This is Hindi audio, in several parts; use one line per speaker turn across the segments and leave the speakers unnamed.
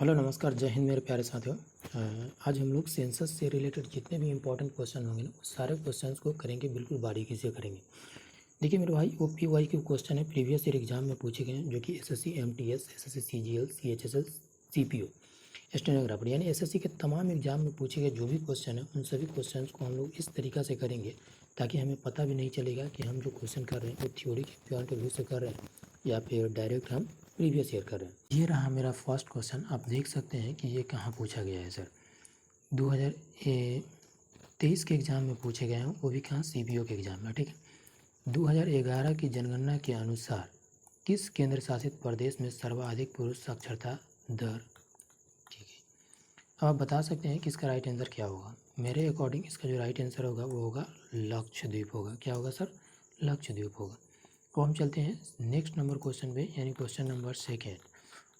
हेलो नमस्कार, जय हिंद मेरे प्यारे साथियों। आज हम लोग सेंसस से रिलेटेड जितने भी इंपॉर्टेंट क्वेश्चन होंगे ना, उस सारे क्वेश्चंस को करेंगे, बिल्कुल बारीकी से करेंगे। देखिए मेरे भाई, वो PYQ क्वेश्चन है, प्रीवियस ईयर एग्जाम में पूछे गए हैं, जो कि SSC MTS, SSC CGL, CHSL, CPO, stenographer यानी SSC के तमाम एग्जाम में पूछे गए जो भी क्वेश्चन है, उन सभी क्वेश्चन को हम लोग इस तरीक़ा से करेंगे ताकि हमें पता भी नहीं चलेगा कि हम जो क्वेश्चन कर रहे हैं वो थ्योरी के पॉइंट ऑफ व्यू से कर रहे हैं या फिर डायरेक्ट हम प्रीवियस ईयर कर रहे हैं। ये रहा मेरा फर्स्ट क्वेश्चन। आप देख सकते हैं कि ये कहाँ पूछा गया है सर। 2023 के एग्ज़ाम में पूछे गए हैं, वो भी कहाँ, CPO के एग्ज़ाम में। ठीक है। 2011 की जनगणना के अनुसार किस केंद्र शासित प्रदेश में सर्वाधिक पुरुष साक्षरता दर। ठीक है, अब आप बता सकते हैं कि इसका राइट आंसर क्या होगा। मेरे अकॉर्डिंग इसका जो राइट आंसर होगा वो होगा लक्षद्वीप होगा। क्या होगा सर? लक्षद्वीप होगा। तो हम चलते हैं नेक्स्ट नंबर क्वेश्चन पे, यानी क्वेश्चन नंबर सेकेंड।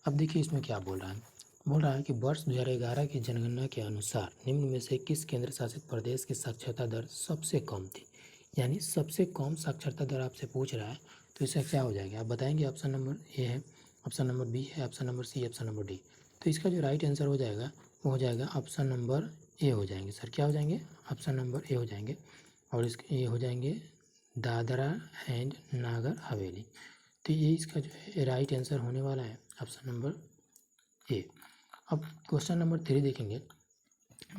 अब देखिए इसमें क्या बोल रहा है। बोल रहा है कि वर्ष 2011 की जनगणना के अनुसार निम्न में से किस केंद्र शासित प्रदेश की साक्षरता दर सबसे कम थी। यानी सबसे कम साक्षरता दर आपसे पूछ रहा है, तो इसका क्या हो जाएगा आप बताएंगे। ऑप्शन नंबर ए है, ऑप्शन नंबर बी है, option number C, option number D. तो इसका जो राइट आंसर हो जाएगा वो हो जाएगा ऑप्शन नंबर ए हो जाएंगे सर। क्या हो जाएंगे? ऑप्शन नंबर ए हो जाएंगे। और इसके ये हो जाएंगे दादरा एंड नागर हवेली। तो ये इसका जो है राइट आंसर होने वाला है ऑप्शन नंबर ए। अब क्वेश्चन नंबर 3 देखेंगे।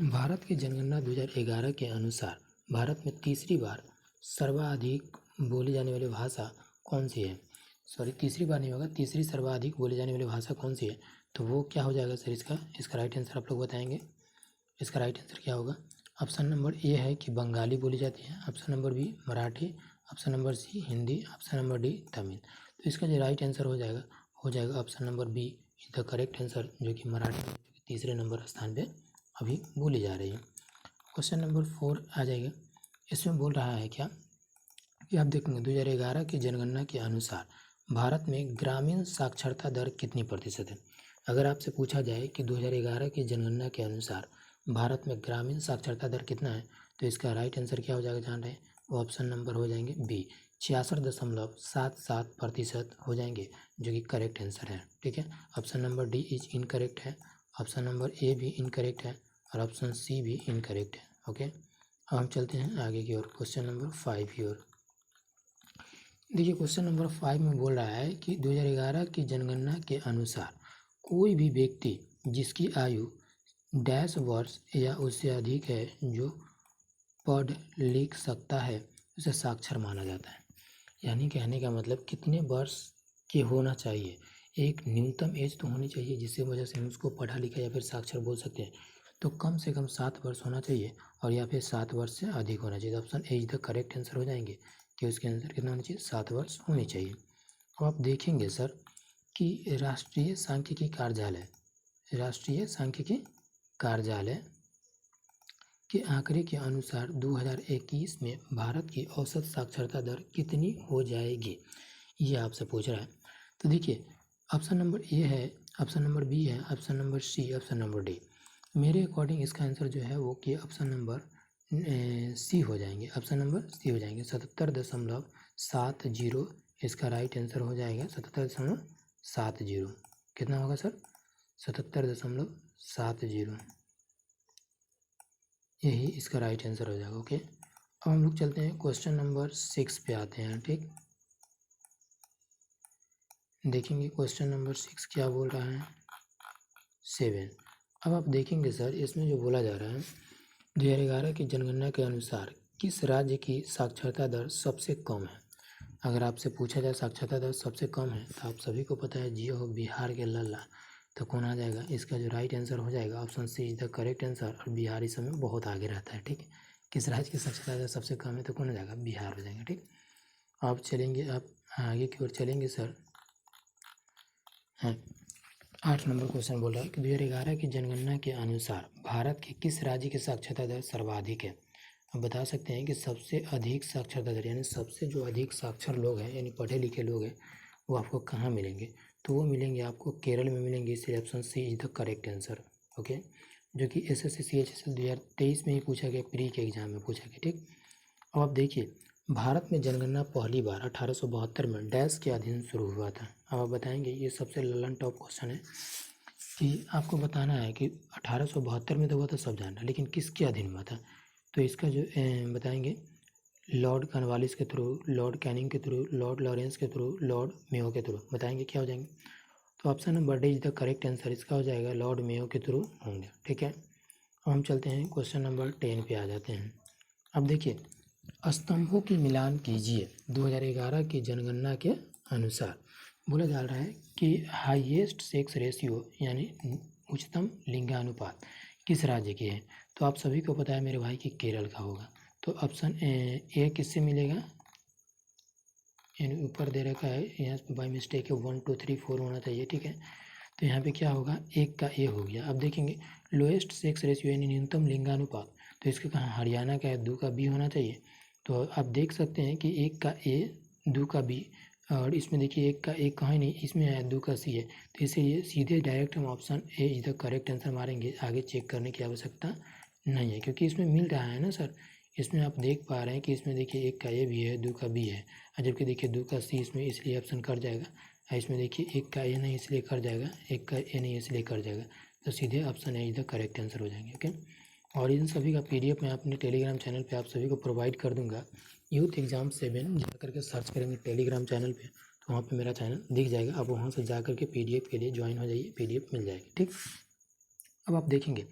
भारत की जनगणना 2011 के अनुसार भारत में तीसरी बार सर्वाधिक बोली जाने वाली भाषा कौन सी है। सॉरी, तीसरी बार नहीं होगा, तीसरी सर्वाधिक बोली जाने वाली भाषा कौन सी है। तो वो क्या हो जाएगा सर? इसका राइट आंसर आप लोग बताएंगे। इसका राइट आंसर क्या होगा? ऑप्शन नंबर ए है कि बंगाली बोली जाती है, option number B Marathi, option number C Hindi, option number D Tamil. तो इसका जो राइट आंसर हो जाएगा option number B is the correct answer, जो कि मराठी तीसरे नंबर स्थान पे अभी बोली जा रही है। क्वेश्चन नंबर 4 आ जाएगा। इसमें बोल रहा है क्या कि आप देखेंगे 2011 की जनगणना के अनुसार भारत में ग्रामीण साक्षरता दर कितनी प्रतिशत है। अगर आपसे पूछा जाए कि 2011 की जनगणना के अनुसार भारत में ग्रामीण साक्षरता दर कितना है, तो इसका राइट आंसर क्या हो जाएगा जान रहे हैं? वो ऑप्शन नंबर हो जाएंगे बी, 66.77% हो जाएंगे, जो कि करेक्ट आंसर है। ठीक है, option number D is incorrect है, ऑप्शन नंबर ए भी इनकरेक्ट है और ऑप्शन सी भी इनकरेक्ट है। ओके, अब हम चलते हैं आगे की ओर, क्वेश्चन नंबर 5 की ओर। देखिए क्वेश्चन नंबर 5 में बोल रहा है कि 2011 की जनगणना के अनुसार कोई भी व्यक्ति जिसकी आयु डैश वर्ष या उससे अधिक है, जो पढ़ लिख सकता है, उसे साक्षर माना जाता है। यानी कहने का मतलब कितने वर्ष के होना चाहिए, एक न्यूनतम एज तो होनी चाहिए जिससे वजह से हम उसको पढ़ा लिखा या फिर साक्षर बोल सकते हैं। तो कम से कम 7 वर्ष होना चाहिए और या फिर 7 वर्ष से अधिक होना चाहिए। Option A is the correct answer हो जाएंगे कि उसके आंसर कितना होना चाहिए, 7 वर्ष होनी चाहिए। अब आप देखेंगे सर कि राष्ट्रीय सांख्यिकी कार्यालय के आंकड़े के अनुसार 2021 में भारत की औसत साक्षरता दर कितनी हो जाएगी, ये आपसे पूछ रहा है। तो देखिए ऑप्शन नंबर ए है, ऑप्शन नंबर बी है, option number C, option number D. मेरे अकॉर्डिंग इसका आंसर जो है वो कि ऑप्शन नंबर सी हो जाएंगे, ऑप्शन नंबर सी हो जाएंगे। 77.70 इसका राइट आंसर हो जाएगा। 77.70 कितना होगा सर? 77.70, यही इसका राइट आंसर हो जाएगा। ओके, अब हम लोग चलते हैं क्वेश्चन नंबर 6 पे आते हैं। ठीक, देखेंगे क्वेश्चन नंबर 6 क्या बोल रहा है। 7, अब आप देखेंगे सर इसमें जो बोला जा रहा है 2011 की जनगणना के अनुसार किस राज्य की साक्षरता दर सबसे कम है। अगर आपसे पूछा जाए साक्षरता दर सबसे कम है, तो आप सभी को पता है जियो हो बिहार के लल्ला, तो कौन आ जाएगा? इसका जो राइट आंसर हो जाएगा option C is the correct answer. और बिहार इस समय बहुत आगे रहता है। ठीक है, किस राज्य की साक्षरता दर सबसे कम है, तो कौन हो जाएगा? बिहार हो जाएगा। ठीक, आप चलेंगे, आप आगे की ओर चलेंगे सर। हाँ, 8 नंबर क्वेश्चन बोल रहा है कि 2011 की जनगणना के अनुसार भारत के किस राज्य की साक्षरता दर सर्वाधिक है। अब बता सकते हैं कि सबसे अधिक साक्षरता दर, यानी सबसे जो अधिक साक्षर लोग हैं, यानी पढ़े लिखे लोग हैं, वो आपको कहाँ मिलेंगे। तो वो मिलेंगे आपको केरल में मिलेंगे, इसलिए option C is the correct answer. Okay, जो कि SSC CHSL 2023 में ही पूछा गया, प्री के एग्जाम में पूछा गया। ठीक, अब आप देखिए भारत में जनगणना पहली बार 1872 में डैश के अधीन शुरू हुआ था। अब आप बताएंगे, ये सबसे ललन टॉप क्वेश्चन है कि आपको बताना है कि 1872 में तो हुआ था सब जानना, लेकिन किसके अधीन हुआ था। तो इसका जो बताएंगे लॉर्ड कॉर्नवालिस के थ्रू, लॉर्ड कैनिंग के थ्रू, लॉर्ड लॉरेंस के थ्रू, लॉर्ड मेयो के थ्रू, बताएंगे क्या हो जाएंगे। तो option number D is the correct answer, इसका हो जाएगा लॉर्ड मेयो के थ्रू होंगे। ठीक है, अब हम चलते हैं क्वेश्चन नंबर 10 पे आ जाते हैं। अब देखिए, स्तंभों की मिलान कीजिए 2011 की जनगणना के अनुसार। बोला जा रहा है कि हाईएस्ट सेक्स रेशियो यानी उच्चतम लिंगानुपात किस राज्य की है। तो आप सभी को पता है मेरे भाई कि केरल का होगा। तो ऑप्शन ए किससे मिलेगा, यानी ऊपर दे रखा है, यहाँ पे बाई मिस्टेक है 1 2 3 4 होना चाहिए। ठीक है, तो यहाँ पे क्या होगा, एक का ए हो गया। अब देखेंगे लोएस्ट सेक्स रेशियो यानी न्यूनतम लिंगानुपात, तो इसके कहाँ हरियाणा का है, 2 का बी होना चाहिए। तो आप देख सकते हैं कि 1 का ए 2 का बी, और इसमें देखिए 1 का ए कहाँ नहीं, इसमें है 2 का सी है। तो इसीलिए सीधे डायरेक्ट हम option A is the correct answer मारेंगे, आगे चेक करने की आवश्यकता नहीं है, क्योंकि इसमें मिल रहा है ना सर। इसमें आप देख पा रहे हैं कि इसमें देखिए 1 का ए भी है, 2 का बी है, और जबकि देखिए 2 का सी इसमें, इसलिए ऑप्शन कट जाएगा। और इसमें देखिए 1 का ए नहीं इसलिए कट जाएगा, 1 का ए नहीं इसलिए कट जाएगा। तो सीधे option A is the correct answer हो जाएंगे। ओके, और इन सभी का पीडीएफ मैं अपने टेलीग्राम चैनल पे आप सभी को प्रोवाइड कर दूंगा। यूथ एग्जाम 7 जा करके सर्च करेंगे टेलीग्राम चैनल पे, तो वहाँ पे मेरा चैनल दिख जाएगा। आप वहाँ से जा करके पीडीएफ के लिए ज्वाइन हो जाइए, पीडीएफ मिल जाएगी। ठीक, अब आप देखेंगे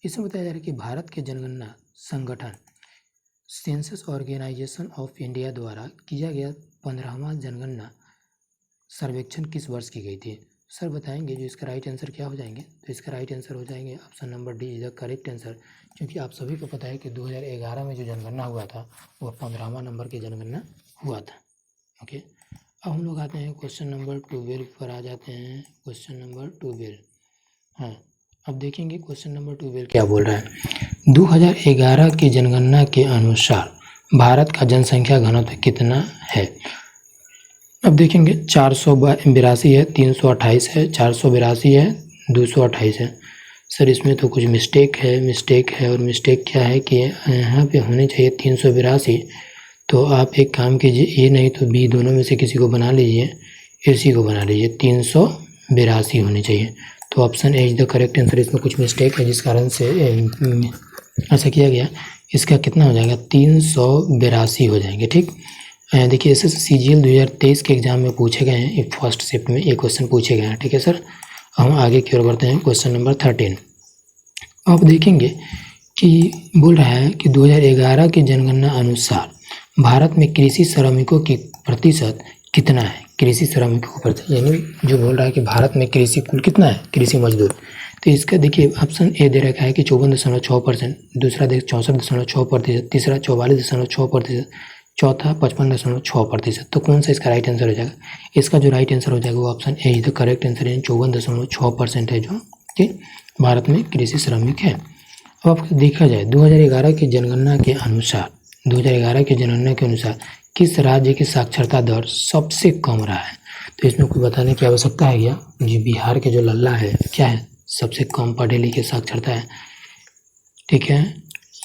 इसमें बताया जा रहा है कि भारत के जनगणना संगठन सेंसस ऑर्गेनाइजेशन ऑफ इंडिया द्वारा किया गया 15वां जनगणना सर्वेक्षण किस वर्ष की गई थी। सर बताएंगे जो इसका राइट आंसर क्या हो जाएंगे। तो इसका राइट आंसर हो जाएंगे option number D is the correct answer, क्योंकि आप सभी को पता है कि 2011 में जो जनगणना हुआ था वह 15वां नंबर की जनगणना हुआ था। ओके, अब हम लोग आते हैं क्वेश्चन नंबर 12 पर आ जाते हैं। क्वेश्चन नंबर 12, हाँ अब देखेंगे क्वेश्चन नंबर 12 क्या बोल रहा है। 2011 की जनगणना के अनुसार भारत का जनसंख्या घनत्व कितना है। अब देखेंगे 482 है, 328 है, 482 है, 228 है। सर इसमें तो कुछ मिस्टेक है और मिस्टेक क्या है कि यहाँ पे होनी चाहिए 382। तो आप एक काम कीजिए, ए नहीं तो बी दोनों में से किसी को बना लीजिए, इसी को बना लीजिए, 382 होनी चाहिए। तो option A is the correct answer. इसमें कुछ मिस्टेक है जिस कारण से ऐसा किया गया। इसका कितना हो जाएगा, 382 हो जाएंगे। ठीक, देखिए एस एस CGL 2023 के एग्जाम में पूछे गए हैं, फर्स्ट शिफ्ट में एक क्वेश्चन पूछे गए हैं। ठीक है सर, हम आगे की ओर बढ़ते हैं। क्वेश्चन नंबर 13 आप देखेंगे कि बोल रहा है कि 2011 की जनगणना अनुसार भारत में कृषि श्रमिकों की प्रतिशत कितना है। कृषि श्रमिकों की प्रतिशत यानी जो बोल रहा है कि भारत में कृषि कुल कितना है, कृषि मजदूर। तो इसका देखिए ऑप्शन ए दे रखा है कि 54.6%, दूसरा देख 64.6%, तीसरा 44.6%, चौथा 55.6%। तो कौन सा इसका राइट आंसर हो जाएगा। इसका जो राइट आंसर हो जाएगा वो option A is the correct answer, यानी 54.6% है जो कि भारत में कृषि श्रमिक है। अब आपको देखा जाए 2011 की जनगणना के अनुसार, 2011 की जनगणना के अनुसार किस राज्य की साक्षरता दर सबसे कम रहा है। तो इसमें कोई बताने की आवश्यकता है क्या, जी बिहार के जो लल्ला है क्या है, सबसे कम पढ़े लिखे साक्षरता है। ठीक है,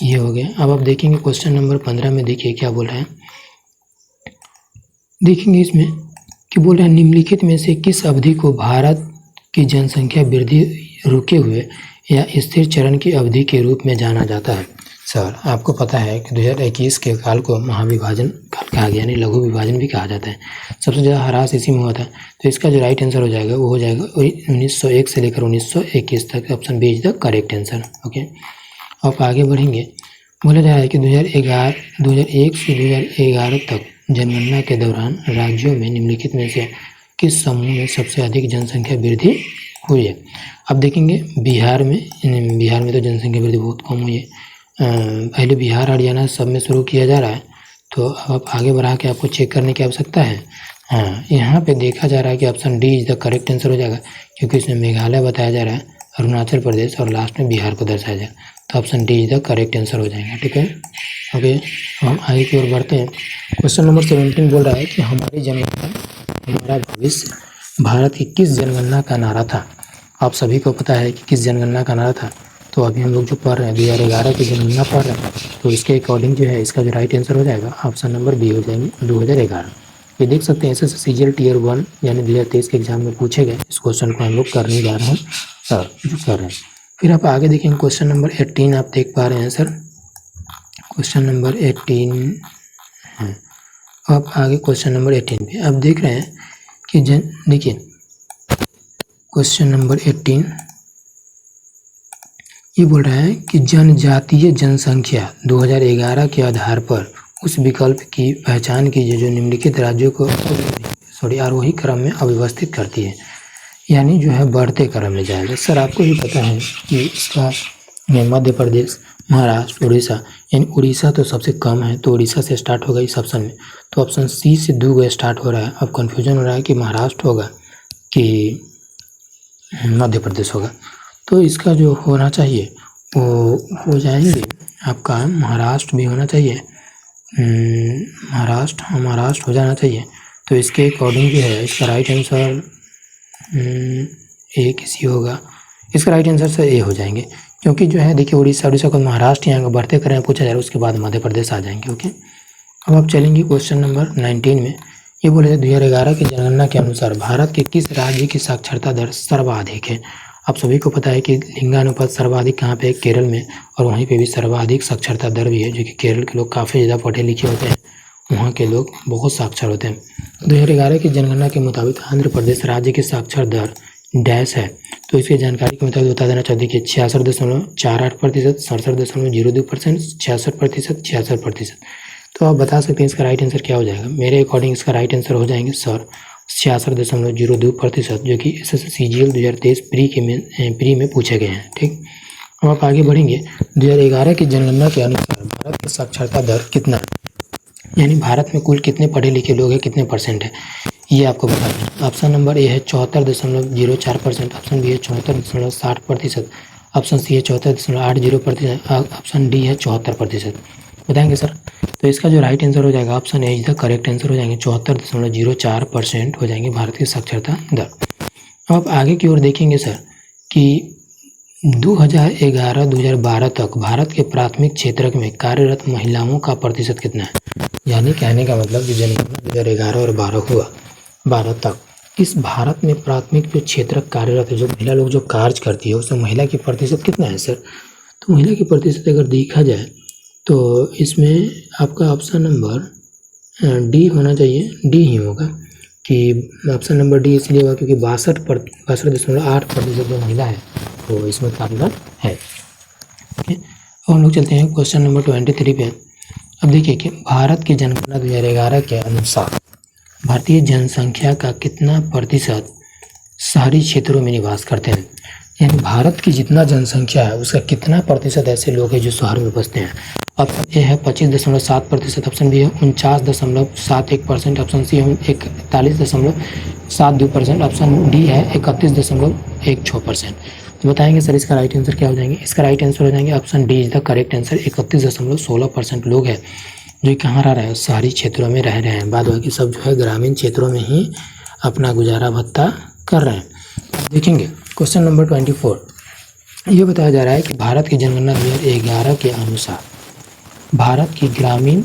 ये हो गया। अब आप देखेंगे क्वेश्चन नंबर 15 में देखिए क्या बोल रहा है। देखेंगे इसमें कि बोल रहा है निम्नलिखित में से किस अवधि को भारत की जनसंख्या वृद्धि रुके हुए या स्थिर चरण की अवधि के रूप में जाना जाता है। सर आपको पता है कि 2021 के काल को महाविभाजन काल कहा गया, यानी लघु विभाजन भी कहा जाता है। सबसे ज़्यादा ह्रास इसी में हुआ था। तो इसका जो राइट आंसर हो जाएगा वो हो जाएगा 1901 से लेकर 1921 तक। Option B is the correct answer. Okay, अब आगे बढ़ेंगे। बोला जा रहा है कि 2001 से 2011 तक जनगणना के दौरान राज्यों में निम्नलिखित में से किस समूह में सबसे अधिक जनसंख्या वृद्धि हुई है। अब देखेंगे बिहार में तो जनसंख्या वृद्धि बहुत कम हुई है। पहले बिहार हरियाणा सब में शुरू किया जा रहा है। तो अब आप आगे बढ़ा के आपको चेक करने की आवश्यकता है। हाँ, यहाँ पे देखा जा रहा है कि option D is the correct answer हो जाएगा, क्योंकि इसमें मेघालय बताया जा रहा है, अरुणाचल प्रदेश और लास्ट में बिहार को दर्शाया जाएगा। तो option D is the correct answer हो जाएगा। ठीक है, ओके, हम आगे की ओर बढ़ते हैं। क्वेश्चन नंबर 17 बोल रहा है कि हमारी जनगणना हमारा भविष्य भारत की किस जनगणना का नारा था। आप सभी को पता है कि किस जनगणना का नारा था। तो अभी हम लोग जो पढ़ रहे हैं 2011 की जनगणना पढ़ रहे हैं, तो इसके अकॉर्डिंग जो है इसका जो राइट आंसर हो जाएगा ऑप्शन नंबर बी हो जाएंगे 2011। ये देख सकते हैं SSC Tier 1 यानी 2023 के एग्जाम में पूछे गए इस क्वेश्चन को हम लोग करने जा रहे हैं सर, जो कर रहे हैं। फिर आप आगे देखेंगे क्वेश्चन नंबर 18 आप देख पा रहे हैं सर, क्वेश्चन नंबर 18 है। अब आगे क्वेश्चन नंबर 18 पे आप देख रहे हैं कि देखिए क्वेश्चन नंबर 18 ये बोल रहा है कि जनजातीय जनसंख्या 2011 के आधार पर उस विकल्प की पहचान कीजिए जो निम्नलिखित राज्यों को आरोही क्रम में अव्यवस्थित करती है, यानी जो है बढ़ते क्रम में जाएगा। सर आपको ही पता है कि इसका मध्य प्रदेश, महाराष्ट्र, उड़ीसा, यानी उड़ीसा तो सबसे कम है तो उड़ीसा से स्टार्ट होगा इस ऑप्शन में, तो ऑप्शन सी से 2 स्टार्ट हो रहा है। अब कन्फ्यूजन हो रहा है कि महाराष्ट्र होगा कि मध्य प्रदेश होगा, तो इसका जो होना चाहिए वो हो जाएंगे आपका महाराष्ट्र भी होना चाहिए, महाराष्ट्र हो जाना चाहिए। तो इसके अकॉर्डिंग जो है इसका राइट आंसर ए किसी होगा, इसका राइट आंसर से ए हो जाएंगे, क्योंकि जो है देखिए उड़ीसा को महाराष्ट्र यहाँ बढ़ते करें पूछा जा रहा है, उसके बाद मध्य प्रदेश आ जाएंगे। ओके, अब आप चलेंगे क्वेश्चन नंबर 19 में। ये बोले थे 2011 की जनगणना के अनुसार भारत के किस राज्य की साक्षरता दर सर्वाधिक है। आप सभी को पता है कि लिंगानुपात सर्वाधिक कहाँ पे है, केरल में, और वहीं पे भी सर्वाधिक साक्षरता दर भी है, जो कि केरल के लोग काफ़ी ज़्यादा पढ़े लिखे होते हैं, वहाँ के लोग बहुत साक्षर होते हैं। 2011 की जनगणना के मुताबिक आंध्र प्रदेश राज्य की साक्षर दर डैश है, तो इसकी जानकारी के मुताबिक बता देना चाहते कि 66.48%, 67.02%, 66%, 66%। तो आप बता सकते हैं इसका राइट आंसर क्या हो जाएगा। मेरे अकॉर्डिंग इसका राइट आंसर हो जाएंगे सर 66.02%, जो कि SSCGL 2023 प्री में पूछे गए हैं। ठीक, अब आप आगे बढ़ेंगे। 2011 की जनगणना के अनुसार भारत की साक्षरता दर कितना, यानी भारत में कुल कितने पढ़े लिखे लोग हैं, कितने % है, ये आपको बताना है। ऑप्शन नंबर ए है 74.04%, ऑप्शन बी है 74.60%, ऑप्शन सी है 74.80%, ऑप्शन डी है 74%। बताएंगे सर, तो इसका जो राइट आंसर हो जाएगा option A is the correct answer हो जाएंगे, 74.04% हो जाएंगे भारत की साक्षरता दर। अब आप आगे की ओर देखेंगे सर कि 2011-2012 तक भारत के प्राथमिक क्षेत्र में कार्यरत महिलाओं का प्रतिशत कितना है, यानी कहने का मतलब जो जनगणना 2011 और 12 तक इस भारत में प्राथमिक जो क्षेत्र कार्यरत है, जो महिला लोग जो कार्य करती है, उसमें महिला की प्रतिशत कितना है सर। तो महिला की प्रतिशत अगर देखा जाए तो इसमें आपका ऑप्शन नंबर डी होना चाहिए, डी ही होगा, कि ऑप्शन नंबर डी इसलिए होगा क्योंकि 62.8% जो महिला है वो इसमें कार्यरत है। ओके, और हम लोग चलते हैं क्वेश्चन नंबर 23 पे। अब देखिए कि भारत की जनगणना 2011 के अनुसार भारतीय जनसंख्या का कितना प्रतिशत शहरी क्षेत्रों में निवास करते हैं, यानी भारत की जितना जनसंख्या है उसका कितना प्रतिशत ऐसे लोग हैं जो शहर में बसते हैं। ऑप्शन ए है 25.7%, ऑप्शन बी है 49.71%, ऑप्शन सी है 41.72%, ऑप्शन डी है 31.16%। तो बताएंगे सर इसका राइट आंसर क्या हो जाएंगे। इसका राइट आंसर हो जाएंगे option D is the correct answer, 31.16% लोग हैं जो कहाँ रह रहे हैं, शहरी क्षेत्रों में रह रहे हैं। बाद बाकी सब जो है ग्रामीण क्षेत्रों में ही अपना गुजारा भत्ता कर रहे हैं। देखेंगे क्वेश्चन नंबर 24, ये बताया जा रहा है कि भारत की जनगणना 2011 के अनुसार भारत की ग्रामीण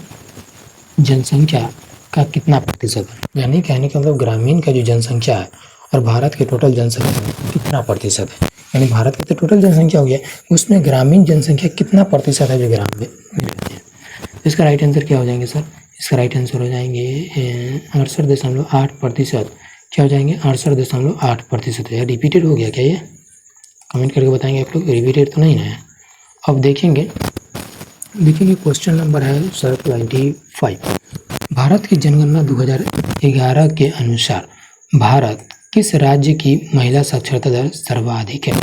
जनसंख्या का कितना प्रतिशत है, यानी कहने का मतलब ग्रामीण का जो जनसंख्या है और भारत के टोटल जनसंख्या में कितना प्रतिशत है, यानी भारत की तो टोटल जनसंख्या हो गया, उसमें ग्रामीण जनसंख्या कितना प्रतिशत है जो ग्राम में रहते हैं। इसका राइट आंसर क्या हो जाएंगे सर, इसका राइट आंसर हो जाएंगे 68.8%। क्या हो जाएंगे 68.8% है। रिपीटेड हो गया क्या, ये कमेंट करके बताएंगे आप लोग, रिपीटेड तो नहीं है। अब देखेंगे क्वेश्चन नंबर है सर 25, भारत की जनगणना 2011 के अनुसार भारत किस राज्य की महिला साक्षरता दर सर्वाधिक है।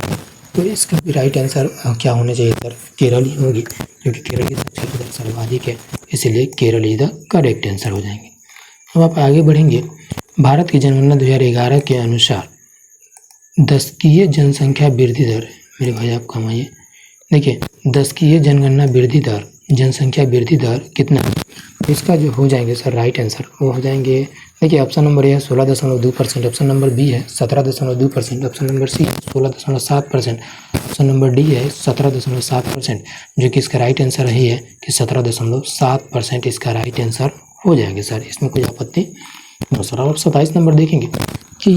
तो इसका भी राइट आंसर क्या होना चाहिए सर, केरल ही होगी, क्योंकि केरल की साक्षरता दर सर्वाधिक है, इसलिए Kerala is the correct answer हो जाएंगे। अब आप आगे बढ़ेंगे। भारत की जनगणना 2011 के अनुसार दशकीय जनसंख्या वृद्धि दर, मेरे भाई आप कमाइए, देखिए दशकीय जनसंख्या वृद्धि दर कितना है। इसका जो हो जाएंगे सर राइट आंसर वो हो जाएंगे, देखिए ऑप्शन नंबर ए है 16.2%, ऑप्शन नंबर बी है 17.2%, ऑप्शन नंबर सी है 16.7%, ऑप्शन नंबर डी है 17.7%, जो कि इसका राइट आंसर रही है कि 17.7% इसका राइट आंसर हो जाएंगे सर, इसमें कोई आपत्ति नो सर। अब 27 नंबर देखेंगे कि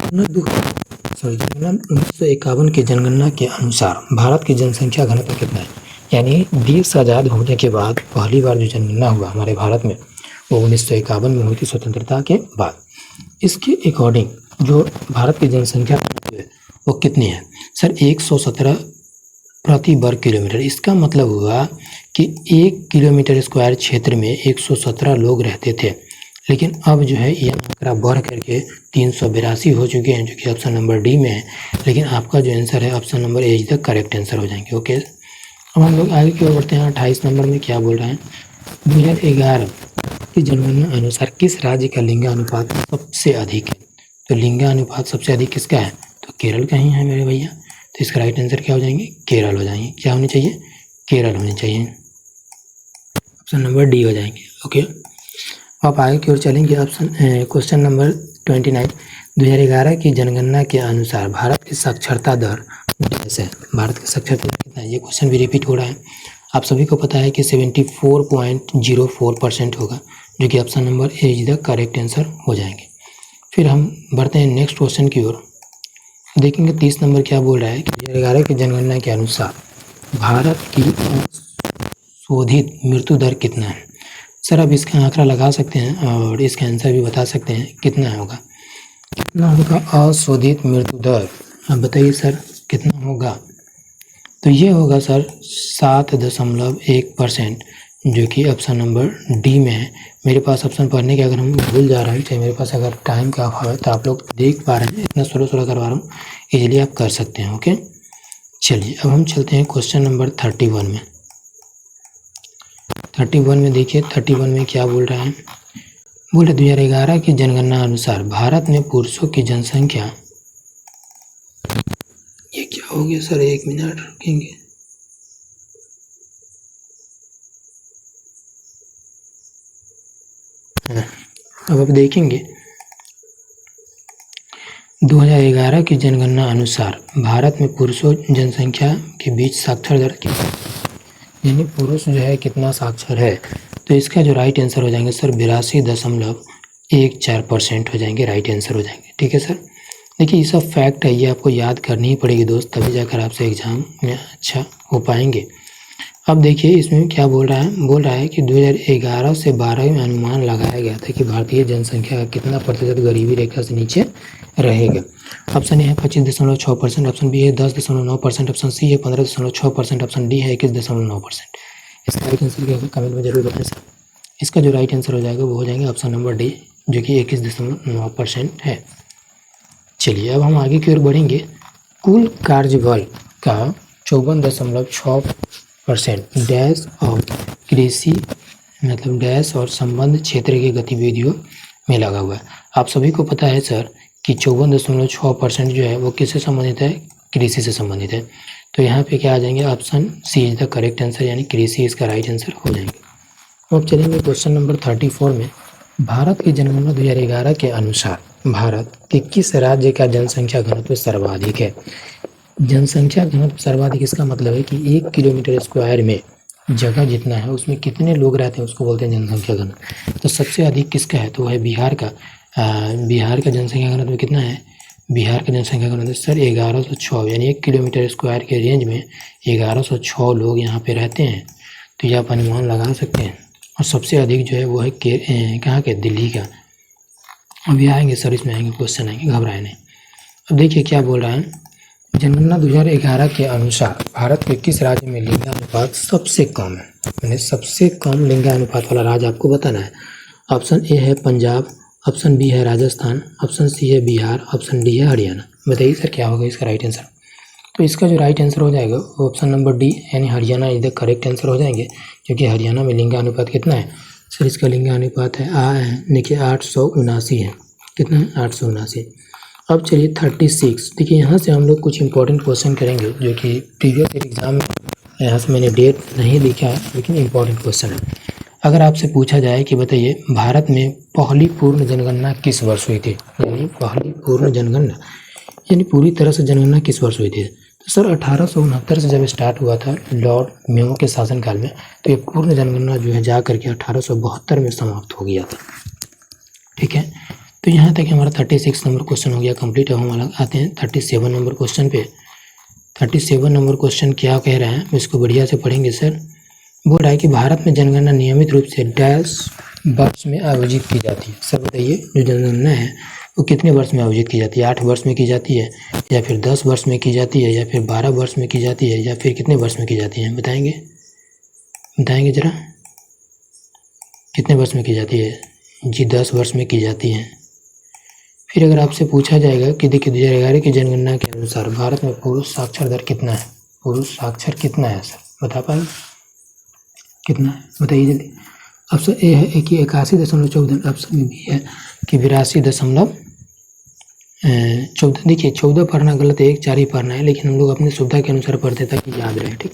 जनगणना 1951 की जनगणना के अनुसार भारत की जनसंख्या घनत्व कितना है। यानी देश आज़ाद होने के बाद पहली बार जो जनगणना हुआ हमारे भारत में वो 1951 में हुई थी, स्वतंत्रता के बाद। इसके अकॉर्डिंग जो भारत की जनसंख्या है वो कितनी है सर, 117 प्रति वर्ग किलोमीटर। इसका मतलब हुआ कि 1 किलोमीटर स्क्वायर क्षेत्र में 117 लोग रहते थे, लेकिन अब जो है यह आंकड़ा बढ़ करके 382 हो चुके हैं, जो कि ऑप्शन नंबर डी में है। लेकिन आपका जो आंसर है option number A is the correct answer हो जाएंगे। ओके, अब हम लोग आगे की ओर बढ़ते हैं। 28 नंबर में क्या बोल रहे हैं, 2011 की जनगणना अनुसार किस राज्य का लिंगानुपात सबसे अधिक है। तो लिंगानुपात सबसे अधिक किसका है, तो केरल का ही है मेरे भैया। तो इसका राइट आंसर क्या हो जाएंगे, केरल हो जाएंगे। क्या होनी चाहिए, केरल होनी चाहिए, ऑप्शन नंबर डी हो जाएंगे। ओके, आप आगे की ओर चलेंगे। ऑप्शन क्वेश्चन नंबर 29, 2011 की जनगणना के अनुसार भारत की साक्षरता दर डैश है। भारत की साक्षरता दर कितना है, ये क्वेश्चन भी रिपीट हो रहा है। आप सभी को पता है कि 74.04% होगा, जो कि option number A is the correct answer हो जाएंगे। फिर हम बढ़ते हैं नेक्स्ट क्वेश्चन की ओर। देखेंगे 30 नंबर क्या बोल रहा है कि 2011 की जनगणना के अनुसार भारत की शोधित मृत्यु दर कितना है। सर आप इसका आंकड़ा लगा सकते हैं और इसका आंसर भी बता सकते हैं कितना होगा। कितना होगा अशोधित मृत्यु दर, आप बताइए सर कितना होगा। तो ये होगा सर 7.1%, जो कि ऑप्शन नंबर डी में है। मेरे पास ऑप्शन पढ़ने के अगर हम भूल जा रहे हैं, चाहे मेरे पास अगर टाइम का अभाव है, तो आप लोग देख पा रहे हैं, इतना स्लो स्लो करवा रहा हूँ, इजीली आप कर सकते हैं। ओके, चलिए अब हम चलते हैं क्वेश्चन नंबर 31 में। 31 में देखिए, 31 में क्या बोल रहा है, बोले 2011 की जनगणना अनुसार भारत में पुरुषों की जनसंख्या, ये क्या हो गया सर, 1 मिनट रुकेंगे। अब आप देखेंगे 2011 की जनगणना अनुसार भारत में पुरुषों जनसंख्या के बीच साक्षर दर कितना, यानी पुरुष जो है कितना साक्षर है। तो इसका जो राइट आंसर हो जाएंगे सर 82.14% हो जाएंगे, राइट आंसर हो जाएंगे। ठीक है सर, देखिए ये सब फैक्ट है, ये आपको याद करनी ही पड़ेगी दोस्त, तभी जाकर आपसे एग्जाम में अच्छा हो पाएंगे। अब देखिए इसमें क्या बोल रहा है कि 2011 से 12 में अनुमान लगाया गया था कि भारतीय जनसंख्या का कितना प्रतिशत गरीबी रेखा से नीचे रहेगा। ऑप्शन ए है 25.6%, ऑप्शन बी है 10.9%, ऑप्शन सी है 15.6%, ऑप्शन डी है 21.9%। इसका राइट आंसर क्या होगा कमेंट में जरूर बताएं सर। इसका जो राइट आंसर हो जाएगा वो हो जाएंगे ऑप्शन नंबर डी, जो कि 21.9% है। चलिए अब हम आगे की ओर बढ़ेंगे। कुल कार्यबल का 54.6% डैश और कृषि मतलब डैश और संबंध क्षेत्र की गतिविधियों में लगा हुआ है। आप सभी को पता है सर कि 54.6% जो है वो किससे संबंधित है, कृषि से संबंधित है। तो यहाँ पे क्या आ जाएंगे, option C is the correct answer, यानी कृषि इसका राइट आंसर हो जाएंगे। अब चलेंगे क्वेश्चन नंबर 34 में। भारत की जनगणना 2011 के अनुसार भारत के किस राज्य का जनसंख्या घनत्व सर्वाधिक है। जनसंख्या घनत्व सर्वाधिक, इसका मतलब है कि 1 किलोमीटर स्क्वायर में जगह जितना है उसमें कितने लोग रहते हैं उसको बोलते हैं जनसंख्या घनत्व। तो सबसे अधिक किसका है, तो वह है बिहार का। बिहार का जनसंख्या घनत्व कितना है, बिहार का जनसंख्या घनत्व सर 1106, यानी 1 किलोमीटर स्क्वायर के रेंज में 1106 लोग यहाँ पे रहते हैं। तो ये आप अनुमान लगा सकते हैं। और सबसे अधिक जो है वो है कहाँ के, दिल्ली का। अभी आएंगे सर, इसमें आएंगे क्वेश्चन आएंगे, घबराए नहीं। अब देखिए क्या बोल रहा है, जनगणना 2011 के अनुसार भारत के किस राज्य में लिंगानुपात सबसे कम है, यानी सबसे कम लिंगानुपात वाला राज्य आपको बताना है। ऑप्शन ए है पंजाब, ऑप्शन बी है राजस्थान, ऑप्शन सी है बिहार, ऑप्शन डी है हरियाणा। बताइए सर क्या होगा इसका राइट आंसर। तो इसका जो राइट आंसर हो जाएगा वो ऑप्शन नंबर डी, यानी Haryana is the correct answer हो जाएंगे, क्योंकि हरियाणा में लिंगानुपात कितना है सर, इसका लिंगानुपात है देखिए 879 है। कितना है, 879। अब चलिए 36। देखिए यहाँ से हम लोग कुछ इंपॉर्टेंट क्वेश्चन करेंगे जो कि प्रीवियस एग्जाम में, यहाँ से मैंने डेट नहीं लिखा है लेकिन इंपॉर्टेंट क्वेश्चन है। अगर आपसे पूछा जाए कि बताइए भारत में पहली पूर्ण जनगणना किस वर्ष हुई थी, यानी पहली पूर्ण जनगणना यानी पूरी तरह से जनगणना किस वर्ष हुई थी, तो सर 1869 से जब स्टार्ट हुआ था लॉर्ड मेयो के शासनकाल में, तो ये पूर्ण जनगणना जो है जा करके 1872 में समाप्त हो गया था। ठीक है, तो यहाँ तक हमारा 36 नंबर क्वेश्चन हो गया कंप्लीट। अब हम अलग आते हैं 37 नंबर क्वेश्चन पे। 37 नंबर क्वेश्चन क्या कह रहे हैं, इसको बढ़िया से पढ़ेंगे सर। बोल रहा है कि भारत में जनगणना नियमित रूप से डैश वर्ष में आयोजित की जाती है। सर बताइए, जो जनगणना है वो कितने वर्ष में आयोजित की जाती है? 8 वर्ष में की जाती है, या फिर 10 वर्ष में की जाती है, या फिर 12 वर्ष में की जाती है, या फिर कितने वर्ष में की जाती है? बताएंगे, बताएंगे जरा, कितने वर्ष में की जाती है? जी 10 वर्ष में की जाती है। फिर अगर आपसे पूछा जाएगा कि देखिए 2011 की जनगणना के अनुसार भारत में पुरुष साक्षर दर कितना है? पुरुष साक्षर कितना है सर, बता पाएंगे कितना है? बताइए जल्दी। ऑप्शन ए है कि 81.14, ऑप्शन बी है कि 82.14। देखिए 14 पढ़ना गलत है, 1 4 ही पढ़ना है, लेकिन हम लोग अपनी सुविधा के अनुसार पढ़ते ताकि याद रहे। ठीक,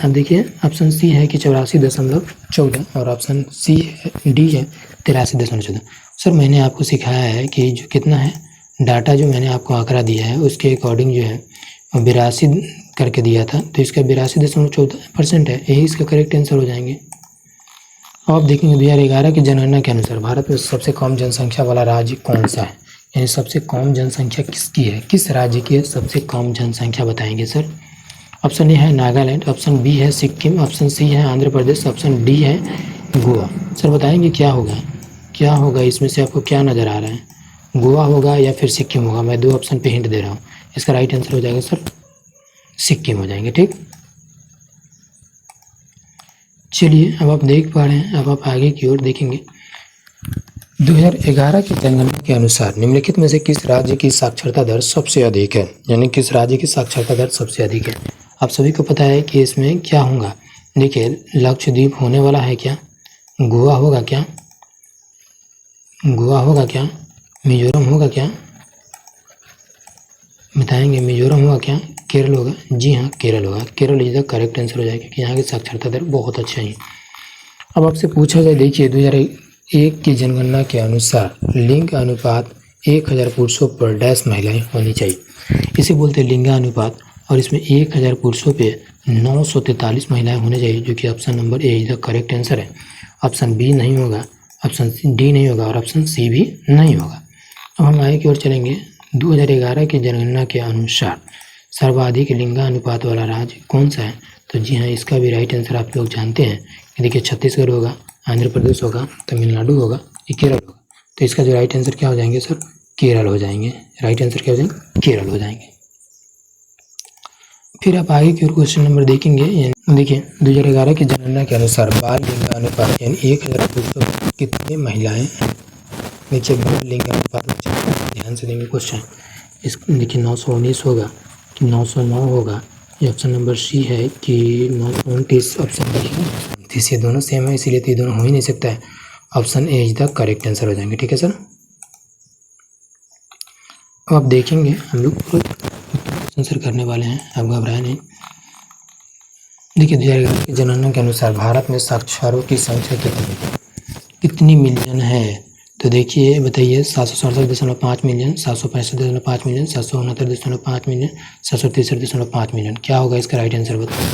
अब देखिए ऑप्शन सी है कि 84.14 और ऑप्शन सी है डी है 83.14। सर मैंने आपको सिखाया है कि जो कितना है डाटा, जो मैंने आपको आंकड़ा दिया है उसके अकॉर्डिंग जो है 82 करके दिया था, तो इसका 82.14% है, यही इसका करेक्ट आंसर हो जाएंगे। अब देखेंगे 2011 की जनगणना के अनुसार भारत में सबसे कम जनसंख्या वाला राज्य कौन सा है? यानी सबसे कम जनसंख्या किसकी है, किस राज्य की है सबसे कम जनसंख्या, बताएंगे सर। ऑप्शन ए है नागालैंड, ऑप्शन बी है सिक्किम, ऑप्शन सी है आंध्र प्रदेश, ऑप्शन डी है गोवा। सर बताएंगे क्या होगा, क्या होगा इसमें से आपको क्या नज़र आ रहा है? गोवा होगा या फिर सिक्किम होगा? मैं 2 ऑप्शन पे हिंट दे रहा हूँ, इसका राइट आंसर हो जाएगा सर सिक्किम हो जाएंगे। ठीक, चलिए अब आप देख पा रहे हैं, अब आप आगे की ओर देखेंगे। 2011 की जनगणना के अनुसार निम्नलिखित में से किस राज्य की साक्षरता दर सबसे अधिक है? यानी किस राज्य की साक्षरता दर सबसे अधिक है? आप सभी को पता है कि इसमें क्या होगा। देखिए लक्षद्वीप होने वाला है क्या, गोवा होगा क्या, गोवा होगा क्या, मिजोरम होगा क्या, बताएंगे मिजोरम होगा क्या, केरल होगा? जी हाँ केरल होगा, Kerala is the correct answer हो जाएगा क्योंकि यहाँ की साक्षरता दर बहुत अच्छा है। अब आपसे पूछा जाए, देखिए 2001 की जनगणना के अनुसार लिंग अनुपात 1000 पुरुषों पर डैश महिलाएं होनी चाहिए, इसे बोलते हैं लिंगानुपात, और इसमें 1000 पुरुषों पे 943 महिलाएं होने चाहिए, जो कि option number A is the correct answer है। ऑप्शन बी नहीं होगा, ऑप्शन डी नहीं होगा और ऑप्शन सी भी नहीं होगा। अब हम आगे की ओर चलेंगे। 2011 की जनगणना के अनुसार सर्वाधिक लिंगानुपात वाला राज्य कौन सा है? तो जी हाँ इसका भी राइट आंसर आप लोग जानते हैं। देखिए छत्तीसगढ़ होगा, आंध्र प्रदेश होगा, तमिलनाडु होगा, ये केरल होगा। तो इसका जो राइट आंसर क्या हो जाएंगे सर? केरल हो जाएंगे। राइट आंसर क्या हो जाएंगे? केरल हो जाएंगे। फिर आप आगे की ओर क्वेश्चन नंबर देखेंगे। देखिए 2011 की जनगणना के अनुसार बाल लिंगानुपात यानी 1000 पुरुषों पर कितनी महिलाएं हैं? देखिए बाल लिंगानुपात ध्यान से देंगे क्वेश्चन। इस देखिए 919 होगा कि 909 होगा, ये ऑप्शन नंबर सी है कि 929 ऑप्शन डी। ये दोनों सेम है इसीलिए तो ये दोनों हो ही नहीं सकता है। Option A is the correct answer हो जाएंगे। ठीक है सर, अब आप देखेंगे हम लोग आंसर करने वाले हैं, आप घबराए नहीं। देखिए 2011 की जनगणना के अनुसार भारत में साक्षरों की संख्या कितनी मिलियन है? तो देखिए बताइए 767.5 मिलियन, 765.5 मिलियन, 769.5 मिलियन, 763.5 मिलियन। क्या होगा इसका राइट आंसर बताइए?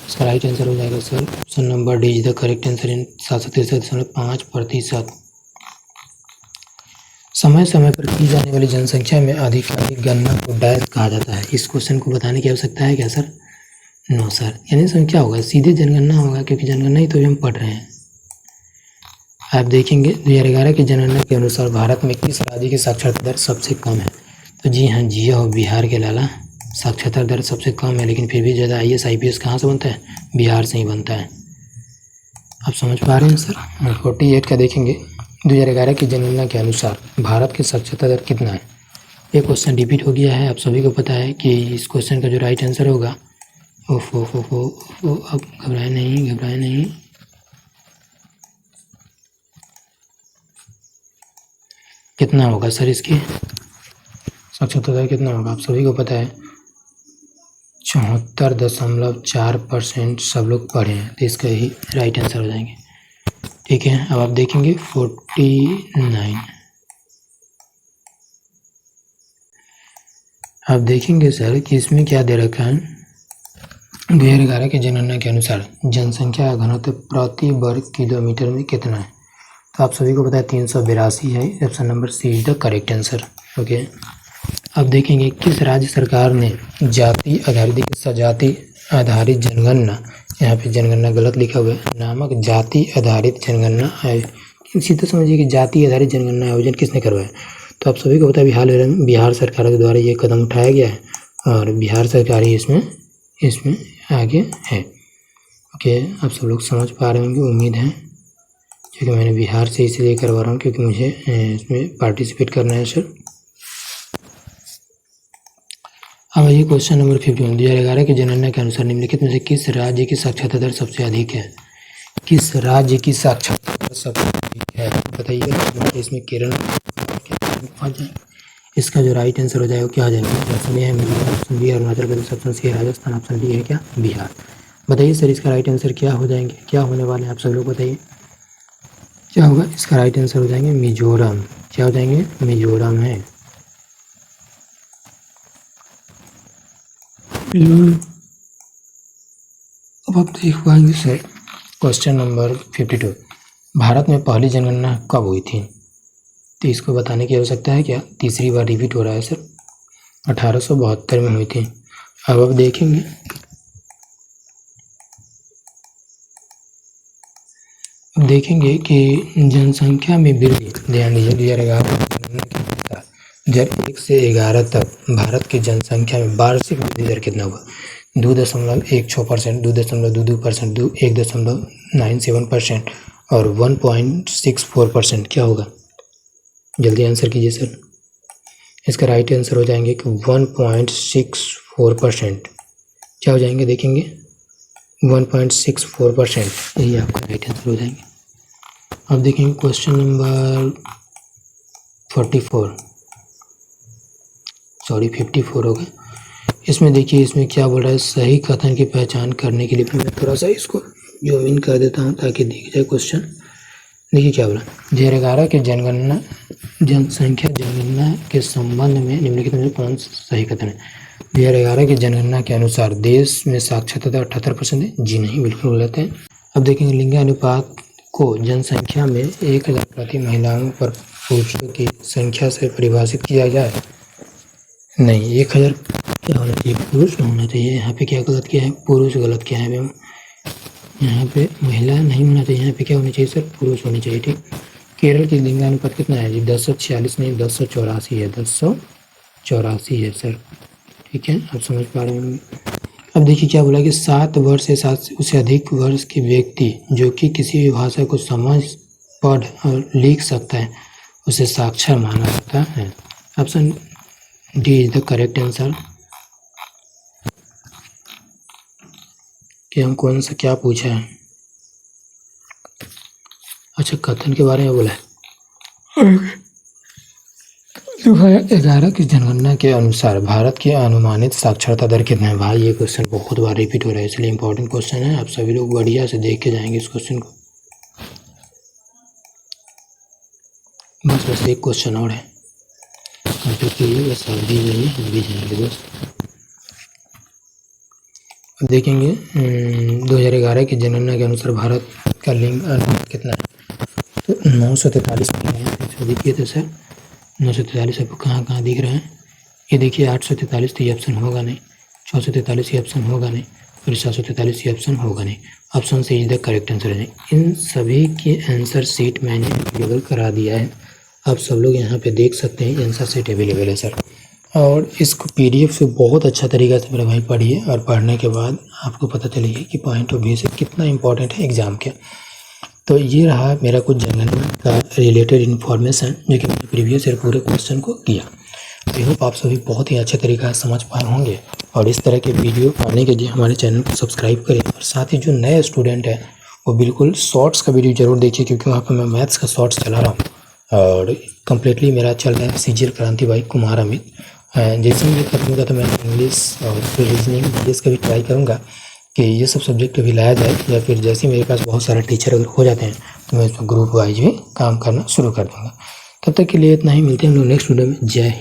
इसका राइट आंसर हो जाएगा sir option number D is the correct answer in 763.5%। समय समय पर की जाने वाली जनसंख्या में आधिकारिक गणना को डैश कहा जाता है। इस क्वेश्चन को बताने की आवश्यकता है क्या सर? नो सर, यानी इसमें क्या होगा, सीधे जनगणना होगा क्योंकि जनगणना ही तो हम पढ़ रहे हैं। आप देखेंगे 2011 की जनगणना के अनुसार भारत में किस राज्य की साक्षरता दर सबसे कम है? तो जी हाँ जिया हो बिहार के लाला, साक्षरता दर सबसे कम है, लेकिन फिर भी ज़्यादा IAS IPS कहाँ से बनता है? बिहार से ही बनता है। आप समझ पा रहे हैं सर? 48 का देखेंगे 2011 की जनगणना के अनुसार भारत की साक्षरता दर कितना है? ये क्वेश्चन रिपीट हो गया है, आप सभी को पता है कि इस क्वेश्चन का जो राइट आंसर होगा अब घबराए नहीं, घबराए नहीं। कितना होगा सर इसकी साक्षरता दर कितना होगा? आप सभी को पता है 74.4% सब लोग पढ़े हैं, तो इसका ही राइट आंसर हो जाएंगे। ठीक है, अब आप देखेंगे 49। आप देखेंगे सर कि इसमें क्या दे रखा है, 2011 की जनगणना के अनुसार जनसंख्या घनत्व प्रति वर्ग किलोमीटर में कितना है। तो आप सभी को पता है 382 है। Option number C is the correct answer. Okay, अब देखेंगे किस राज्य सरकार ने जाति आधारित जनगणना, यहाँ पे जनगणना गलत लिखा हुआ है, नामक जाति आधारित जनगणना सीधा समझिए कि जाति आधारित जनगणना आयोजन किसने करवाया। तो आप सभी को पता है बिहार सरकार के द्वारा ये कदम उठाया गया है और बिहार सरकार ही इसमें आगे है। ओके, आप सब लोग समझ पा रहे होंगे, उम्मीद है, क्योंकि मैंने बिहार से इसलिए करवा रहा हूँ क्योंकि मुझे इसमें पार्टिसिपेट करना है सर। अब ये क्वेश्चन नंबर 51, 2011 की जनगणना के अनुसार निम्नलिखित में से किस राज्य की साक्षरता दर सबसे अधिक है। किस राज्य की साक्षरता दर सबसे अधिक है बताइए। इसमें केरल, इसका जो राइट आंसर हो जाएगा क्या हो जाएगा। ऑप्शन ए है Mizoram, option B Arunachal Pradesh, option C है राजस्थान, ऑप्शन डी है क्या बिहार। बताइए सर इसका राइट आंसर क्या हो जाएंगे, क्या होने वाले हैं आप सब लोग बताइए क्या होगा। इसका राइट आंसर हो जाएंगे मिजोरम। क्या हो जाएंगे, मिजोरम है। अब आप देख पाएंगे सर क्वेश्चन नंबर 52, भारत में पहली जनगणना कब हुई थी। तो इसको बताने की आवश्यकता है क्या, तीसरी बार रिपीट हो रहा है सर। 1872 में हुई थी। अब आप देखेंगे कि जनसंख्या में वृद्धि, ध्यान दीजिए 2011 से 11 तक भारत की जनसंख्या में वार्षिक वृद्धि दर कितना हुआ। 2.16%, 2.22%, 1.97% और 1.64%। क्या होगा, जल्दी आंसर कीजिए सर। इसका राइट आंसर हो जाएंगे कि 1.64%। क्या हो जाएंगे, देखेंगे 1.64%, यही आपका राइट आंसर हो जाएंगे। अब देखेंगे क्वेश्चन नंबर 54 होगा। इसमें देखिए इसमें क्या बोल रहा है, सही कथन की पहचान करने के लिए मैं थोड़ा सा इसको जूम इन कर देता हूँ ताकि दिख जाए क्वेश्चन। देखिए क्या बोला, 2011 के जनसंख्या जनगणना के संबंध में निम्नलिखित में कौन सही कथन है। 2011 की जनगणना के अनुसार देश में साक्षरता दर 78% है। जी नहीं, बिल्कुल गलत है। अब देखेंगे लिंगानुपात को जनसंख्या में 1000 प्रति महिलाओं पर पुरुषों की संख्या से परिभाषित किया जाए। नहीं, 1000 क्या होना चाहिए, पुरुष होना चाहिए। यहाँ पे क्या गलत किया है, पुरुष गलत किया है। यहाँ पे महिला नहीं होना चाहिए, यहाँ पे क्या होना चाहिए सर, पुरुष होनी चाहिए। ठीक, केरल की लिंगानुपात कितना है जी, 1046 नहीं 1084 है, 1084 है सर। ठीक है, आप समझ पा रहे होंगे। अब देखिए क्या बोला कि 7 वर्ष से 7 उससे अधिक वर्ष के व्यक्ति जो कि किसी भी भाषा को समझ, पढ़ और लिख सकता है उसे साक्षर माना जाता है। Option D is the correct answer. कि हम कौन सा क्या पूछा है, अच्छा कथन के बारे में बोला है। 2011 की जनगणना के अनुसार भारत की अनुमानित साक्षरता दर कितना है। भाई ये क्वेश्चन बहुत बार रिपीट हो रहा है इसलिए इंपॉर्टेंट क्वेश्चन है, आप सभी लोग बढ़िया से देख के जाएंगे इस क्वेश्चन को। बस एक क्वेश्चन और है, कंप्लीट कीजिए, बस आप भी जाइए हम भी जाएंगे दोस्त। अब देखेंगे 2011 की जनगणना के अनुसार भारत का लिंग अनुपात कितना है। तो 943 देखिए तो सर 943 आपको कहाँ दिख रहा है, ये देखिए 843 तो ये ऑप्शन होगा नहीं, 643 ये ऑप्शन होगा नहीं और 743 ये ऑप्शन होगा नहीं। ऑप्शन से इज द करेक्ट आंसर है। इन सभी के आंसर शीट मैंने अवेलेबल करा दिया है, आप सब लोग यहाँ पे देख सकते हैं आंसर शीट अवेलेबल है सर। और इसको PDF से बहुत अच्छा तरीका से मेरा भाई पढ़िए और पढ़ने के बाद आपको पता चलेगा कि पॉइंट ऑफ व्यू से कितना इंपॉर्टेंट है एग्ज़ाम के। तो ये रहा मेरा कुछ जनगणना का रिलेटेड इन्फॉर्मेशन जो कि मैंने प्रीवियस ईयर पूरे क्वेश्चन को किया। आई होप आप सभी बहुत ही अच्छे तरीक़ा से समझ पाए होंगे और इस तरह के वीडियो पाने के लिए हमारे चैनल को सब्सक्राइब करें और साथ ही जो नए स्टूडेंट हैं वो बिल्कुल शॉर्ट्स का वीडियो ज़रूर देखिए क्योंकि वहाँ पर मैं मैथ्स का शॉर्ट्स चला रहा हूँ और कम्प्लीटली मेरा चल रहा है CGL क्रांति भाई कुमार अमित। जैसे मैं खत्म होगा तो मैं इंग्लिश और फिर रीजनिंग इंग्लिश का भी ट्राई करूँगा कि ये सब सब्जेक्ट भी लाया जाए या फिर जैसे मेरे पास बहुत सारे टीचर अगर हो जाते हैं तो मैं इसमें ग्रुप वाइज भी काम करना शुरू कर दूँगा। तब तक के लिए इतना ही, मिलते हैं हम लोग नेक्स्ट वीडियो में। जय हिंद।